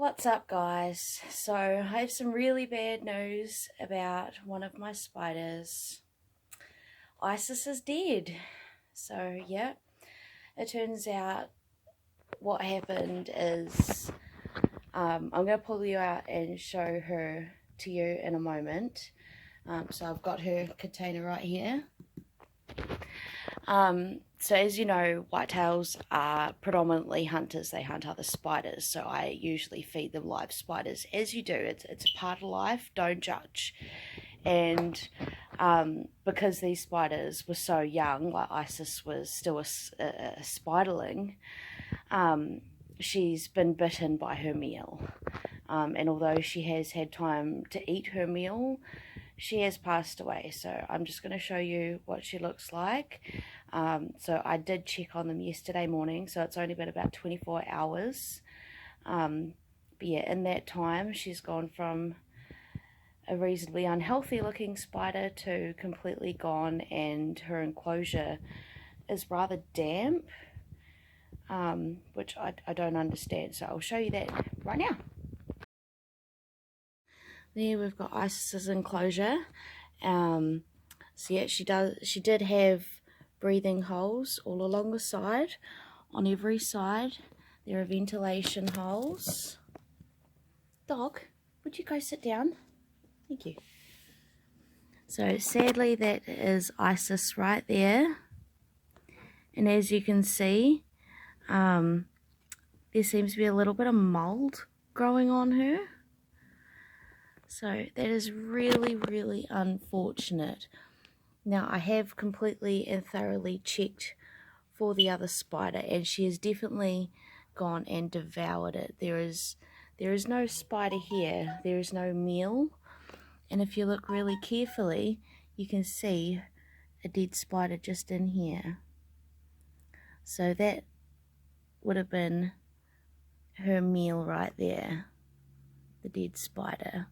What's up, guys? So I have some really bad news about one of my spiders. Isis is dead. So yeah, it turns out what happened is I'm going to pull you out and show her to you in a moment. So I've got her container right here. So as you know, whitetails are predominantly hunters. They hunt other spiders, so I usually feed them live spiders, as you do. It's a part of life, don't judge. And because these spiders were so young, like Isis was still a spiderling, she's been bitten by her meal. And although she has had time to eat her meal, she has passed away. So I'm just going to show you what she looks like. So I did check on them yesterday morning, so it's only been about 24 hours. But yeah, in that time she's gone from a reasonably unhealthy looking spider to completely gone, and her enclosure is rather damp, which I don't understand. So I'll show you that right now. There we've got Isis's enclosure. So yeah, she did have breathing holes all along the side. On every side there are ventilation holes. Dog, would you go sit down? Thank you. So sadly that is Isis right there, and as you can see, there seems to be a little bit of mold growing on her. So that is really unfortunate. Now I have completely and thoroughly checked for the other spider, and she has definitely gone and devoured it. There is no spider here, there is no meal, and if you look really carefully you can see a dead spider just in here. So that would have been her meal right there, the dead spider.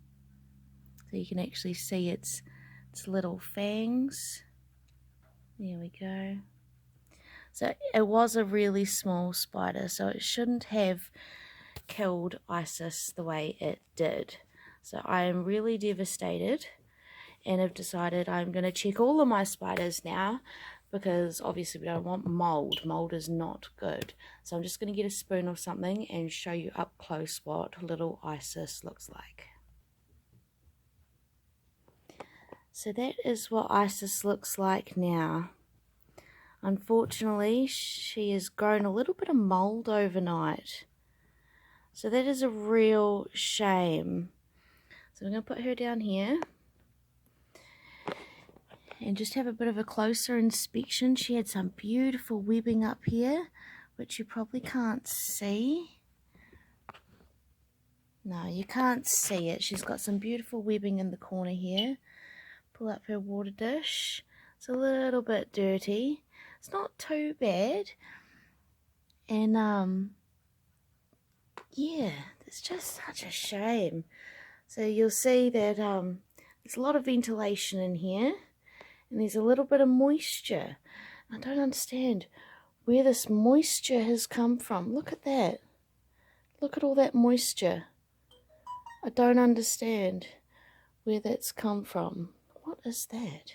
So you can actually see its little fangs. There we go. So it was a really small spider, so it shouldn't have killed Isis the way it did. So I am really devastated, and have decided I'm going to check all of my spiders now, because obviously we don't want mold. Mold is not good. So I'm just going to get a spoon or something and show you up close what little Isis looks like. So that is what Isis looks like now. Unfortunately, she has grown a little bit of mold overnight. So that is a real shame. So I'm going to put her down here and just have a bit of a closer inspection. She had some beautiful webbing up here, which you probably can't see. No, you can't see it. She's got some beautiful webbing in the corner here. Pull up her water dish. It's a little bit dirty. It's not too bad. And yeah, it's just such a shame. So you'll see that there's a lot of ventilation in here, and there's a little bit of moisture. I don't understand where this moisture has come from. Look at that. Look at all that moisture. I don't understand where that's come from. What is that?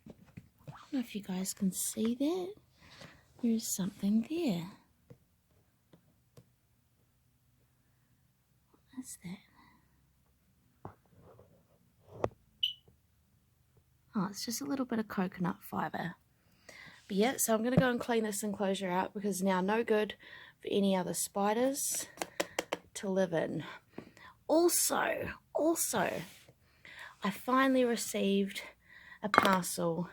I don't know if you guys can see that. There's something there. What is that? Oh, it's just a little bit of coconut fibre. But yeah, so I'm going to go and clean this enclosure out, because now no good for any other spiders to live in. Also, I finally received a parcel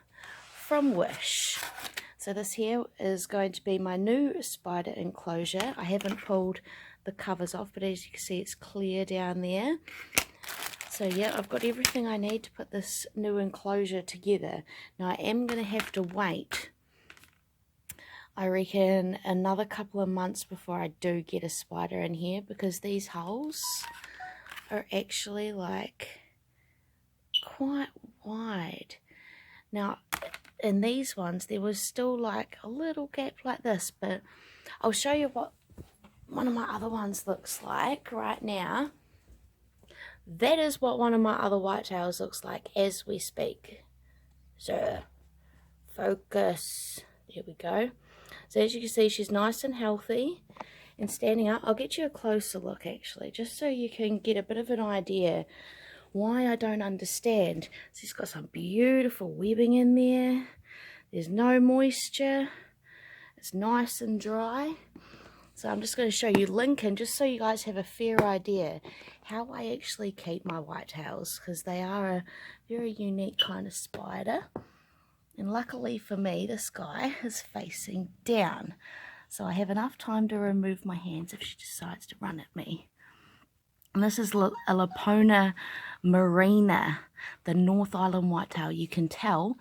from Wish. So this here is going to be my new spider enclosure. I haven't pulled the covers off, but as you can see, it's clear down there. So yeah, I've got everything I need to put this new enclosure together. Now I am going to have to wait, I reckon, another couple of months before I do get a spider in here, because these holes are actually like quite wide. Now in these ones there was still like a little gap like this, but I'll show you what one of my other ones looks like right now. That is what one of my other whitetails looks like as we speak. So, focus. There we go. So as you can see, she's nice and healthy and standing up. I'll get you a closer look actually, just so you can get a bit of an idea why I don't understand. So she's got some beautiful webbing in there. There's no moisture. It's nice and dry. So I'm just going to show you Lincoln, just so you guys have a fair idea how I actually keep my whitetails, because they are a very unique kind of spider. And luckily for me, this guy is facing down, so I have enough time to remove my hands if she decides to run at me. And this is a Lapona marina, the North Island whitetail. You can tell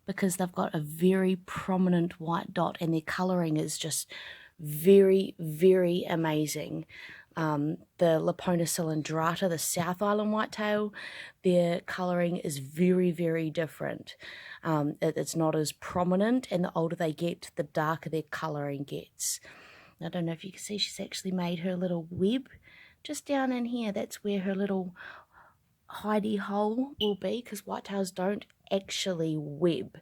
because they've got a very prominent white dot, and their colouring is just very, very amazing. The Lapona cylindrata, the South Island whitetail, their colouring is very, very different. It's not as prominent, and the older they get, the darker their colouring gets. I don't know if you can see, she's actually made her little web just down in here. That's where her little hidey hole will be, because whitetails don't actually web.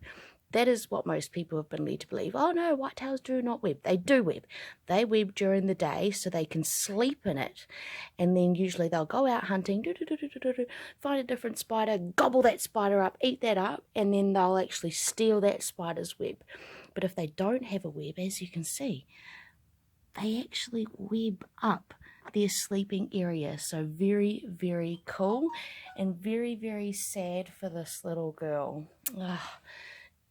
That is what most people have been led to believe. Oh no, whitetails do not web. They do web. They web during the day so they can sleep in it. And then usually they'll go out hunting, find a different spider, gobble that spider up, eat that up, and then they'll actually steal that spider's web. But if they don't have a web, as you can see, they actually web up their sleeping area. So very, very cool, and very, very sad for this little girl. Ugh.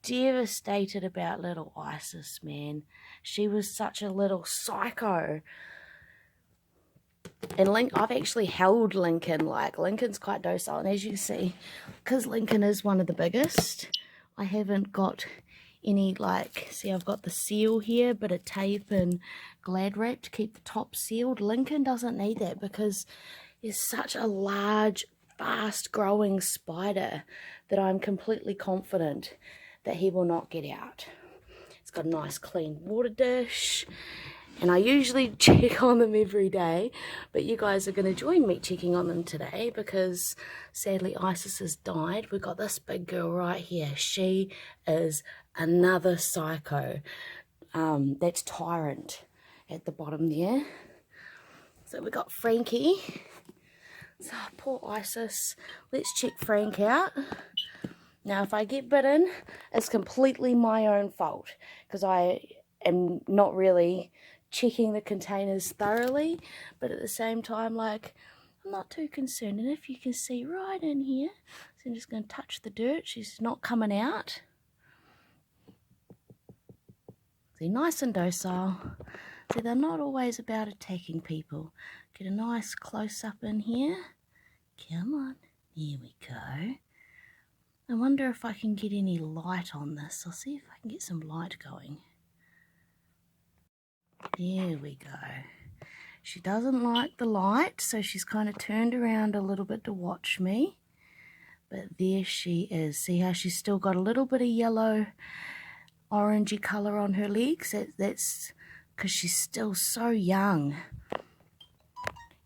Devastated about little Isis, man. She was such a little psycho. And I've actually held Lincoln. Like, Lincoln's quite docile, and as you can see, because Lincoln is one of the biggest, I haven't got any, like, see, I've got the seal here, but a tape and Glad wrap to keep the top sealed. Lincoln doesn't need that because he's such a large, fast growing spider that I'm completely confident that he will not get out. It's got a nice clean water dish, and I usually check on them every day, but you guys are going to join me checking on them today because sadly Isis has died. We've got this big girl right here. She is another psycho. That's Tyrant at the bottom there. So we got Frankie. So poor Isis. Let's check Frank out. Now, if I get bitten, it's completely my own fault because I am not really checking the containers thoroughly, but at the same time, like, I'm not too concerned. And if you can see right in here, so I'm just going to touch the dirt. She's not coming out. See, nice and docile. See, they're not always about attacking people. Get a nice close-up in here. Come on. There we go. I wonder if I can get any light on this. I'll see if I can get some light going. There we go. She doesn't like the light, so she's kind of turned around a little bit to watch me. But there she is. See how she's still got a little bit of yellow, orangey colour on her legs? That's because she's still so young.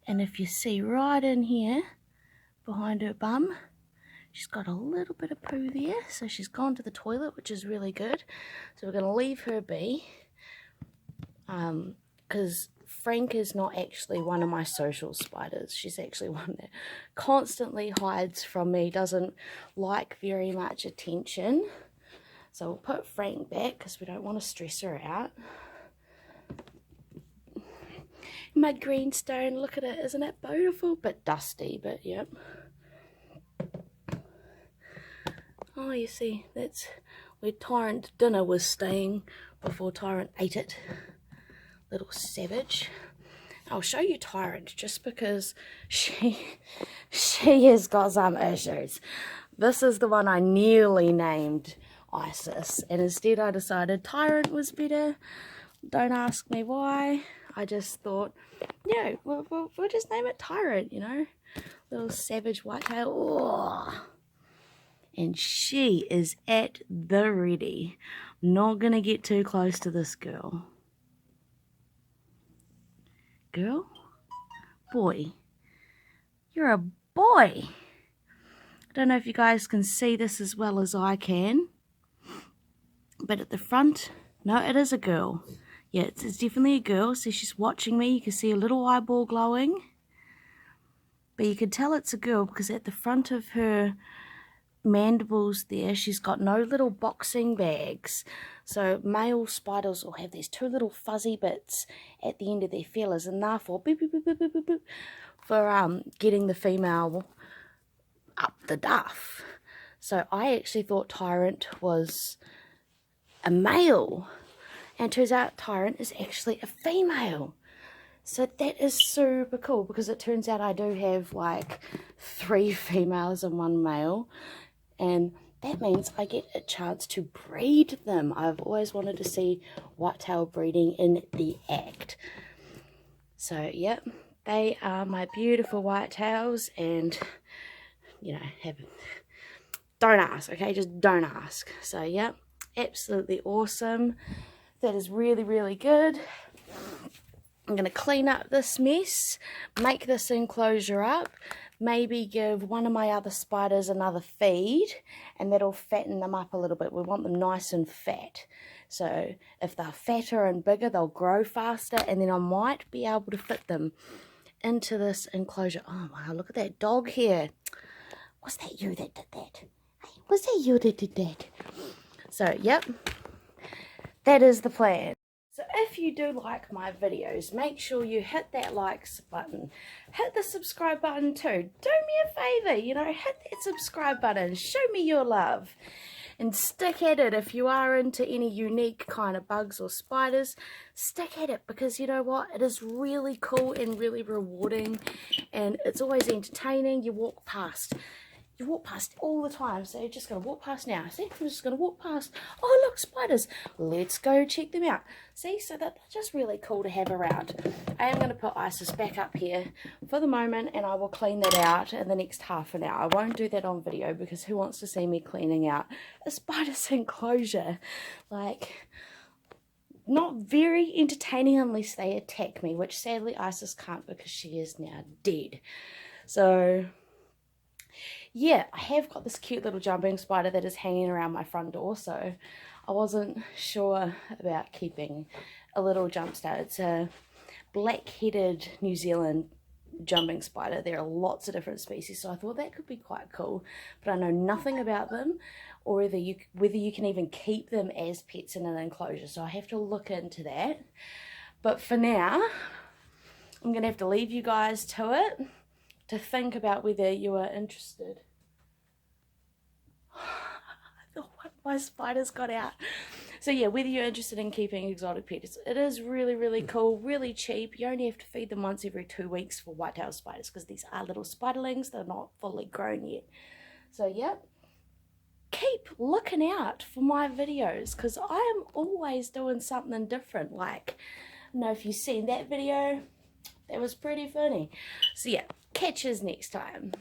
And if you see right in here, behind her bum, she's got a little bit of poo there, so she's gone to the toilet, which is really good. So we're going to leave her be, because Frank is not actually one of my social spiders. She's actually one that constantly hides from me, doesn't like very much attention. So we'll put Frank back because we don't want to stress her out. My greenstone, look at it, isn't it beautiful? Bit dusty, but yep. Oh, you see, that's where Tyrant dinner was staying before Tyrant ate it. Little savage. I'll show you Tyrant just because she has got some issues. This is the one I nearly named Isis, and instead I decided Tyrant was better. Don't ask me why. I just thought, yeah, we'll just name it Tyrant, you know. Little savage whitetail. Oh. And she is at the ready. Not going to get too close to this girl. girl? Boy. You're a boy. I don't know if you guys can see this as well as I can. But at the front, no, it is a girl. Yeah, it's definitely a girl. So she's watching me. You can see a little eyeball glowing. But you can tell it's a girl because at the front of her mandibles there, she's got no little boxing bags. So male spiders will have these two little fuzzy bits at the end of their feelers, and therefore beep, beep, beep, beep, beep, beep, beep, for getting the female up the duff. So I actually thought Tyrant was a male, and turns out Tyrant is actually a female. So that is super cool, because it turns out I do have like 3 females and 1 male, and that means I get a chance to breed them. I've always wanted to see whitetail breeding in the act. So yep, they are my beautiful whitetails, and you know, don't ask, okay, just don't ask. So yep, absolutely awesome. That is really, really good. I'm going to clean up this mess, make this enclosure up, maybe give one of my other spiders another feed, and that'll fatten them up a little bit. We want them nice and fat. So if they're fatter and bigger, they'll grow faster, and then I might be able to fit them into this enclosure. Oh wow, look at that dog here. Was that you that did that? Hey, was that you that did that? So yep, that is the plan. So if you do like my videos, make sure you hit that likes button. Hit the subscribe button too. Do me a favour, you know, hit that subscribe button. Show me your love. And stick at it if you are into any unique kind of bugs or spiders. Stick at it, because you know what? It is really cool and really rewarding. And it's always entertaining. You walk past all the time, so you're just going to walk past now. See, I'm just going to walk past. Oh look, spiders, let's go check them out. See, so that's just really cool to have around. I am going to put Isis back up here for the moment, and I will clean that out in the next half an hour. I won't do that on video, because who wants to see me cleaning out a spider's enclosure? Like, not very entertaining unless they attack me, which sadly Isis can't, because she is now dead. So yeah, I have got this cute little jumping spider that is hanging around my front door, so I wasn't sure about keeping a little jump start. It's a black-headed New Zealand jumping spider. There are lots of different species, so I thought that could be quite cool, but I know nothing about them, or whether you can even keep them as pets in an enclosure, so I have to look into that. But for now, I'm going to have to leave you guys to it, to think about whether you are interested. My spiders got out. So yeah, whether you're interested in keeping exotic pets, it is really, really cool, really cheap. You only have to feed them once every 2 weeks for whitetail spiders, because these are little spiderlings. They're not fully grown yet. So yep, keep looking out for my videos, because I am always doing something different. Like, I don't know if you've seen that video, that was pretty funny. So yeah, catch us next time.